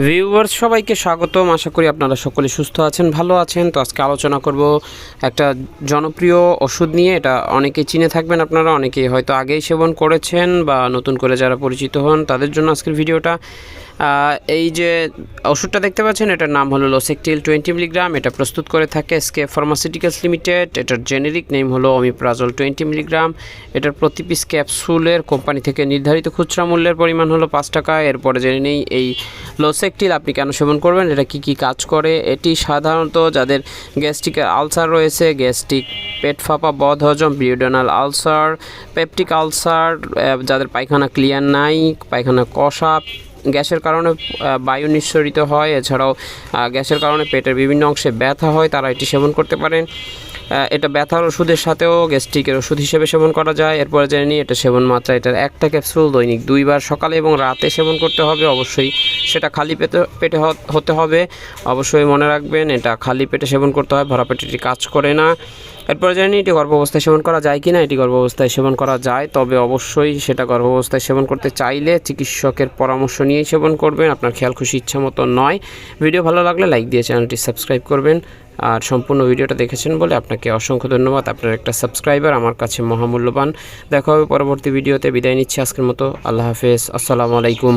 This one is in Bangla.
ভিউয়ার্স সবাইকে স্বাগতম। আশা করি আপনারা সকলে সুস্থ আছেন, ভালো আছেন। তো আজকে আলোচনা করব একটা জনপ্রিয় ওষুধ নিয়ে। এটা অনেকেই চিনে থাকবেন, আপনারা অনেকেই হয়তো আগেই সেবন করেছেন বা নতুন করে যারা পরিচিত হন তাদের জন্য আজকের ভিডিওটা। এই যে ওষুধটা দেখতে পাচ্ছেন, এটার নাম হলো লোসেকটিল 20 মিলিগ্রাম। এটা প্রস্তুত করে থাকে এসকে ফার্মাসিউটিক্যালস লিমিটেড। এটার জেনেরিক নেম হলো অমিপ্রাজল 20 মিলিগ্রাম। এটার প্রতি পিস ক্যাপসুলের কোম্পানি থেকে নির্ধারিত খুচরা মূল্যের পরিমাণ হলো 5 টাকা। এরপরে জেনে নেই এই লোসেকটিল আপনি কেন সেবন করবেন, এটা কি কাজ করে। এটি সাধারণত যাদের গ্যাস্ট্রিকের আলসার রয়েছে, গ্যাস্ট্রিক পেট ফাঁপা, বদহজম, ডিউডেনাল আলসার, পেপটিক আলসার, যাদের পায়খানা ক্লিয়ার নাই, পায়খানা কষা, গ্যাসের কারণে বায়ু নিঃসরিত হয়, এছাড়াও গ্যাসের কারণে পেটের বিভিন্ন অংশে ব্যথা হয়, তারা এটি সেবন করতে পারেন। এটা ব্যথার ওষুধের সাথেও গ্যাস্ট্রিকের ওষুধ হিসেবে সেবন করা যায়। এরপরে জেনে নিই এটা সেবন মাত্রা। এটার একটা ক্যাপসুল দৈনিক 2 বার সকালে এবং রাতে সেবন করতে হবে। অবশ্যই সেটা খালি পেটে হতে হবে। অবশ্যই মনে রাখবেন, এটা খালি পেটে সেবন করতে হয়, ভরা পেটে এটি কাজ করে না। এরপরে জানি এটি গর্ভাবস্থায় সেবন করা যায় কি না। এটি গর্ভাবস্থায় সেবন করা যায়, তবে অবশ্যই সেটা গর্ভাবস্থায় সেবন করতে চাইলে চিকিৎসকের পরামর্শ নিয়েই সেবন করবেন, আপনার খেয়াল খুশি ইচ্ছা মতো নয়। ভিডিও ভালো লাগলে লাইক দিয়ে চ্যানেলটি সাবস্ক্রাইব করবেন। আর সম্পূর্ণ ভিডিওটা দেখেছেন বলে আপনাকে অসংখ্য ধন্যবাদ। আপনার একটা সাবস্ক্রাইবার আমার কাছে মহামূল্যবান। দেখা হবে পরবর্তী ভিডিওতে। বিদায় নিচ্ছি আজকের মতো। আল্লাহ হাফেজ। আসসালামু আলাইকুম।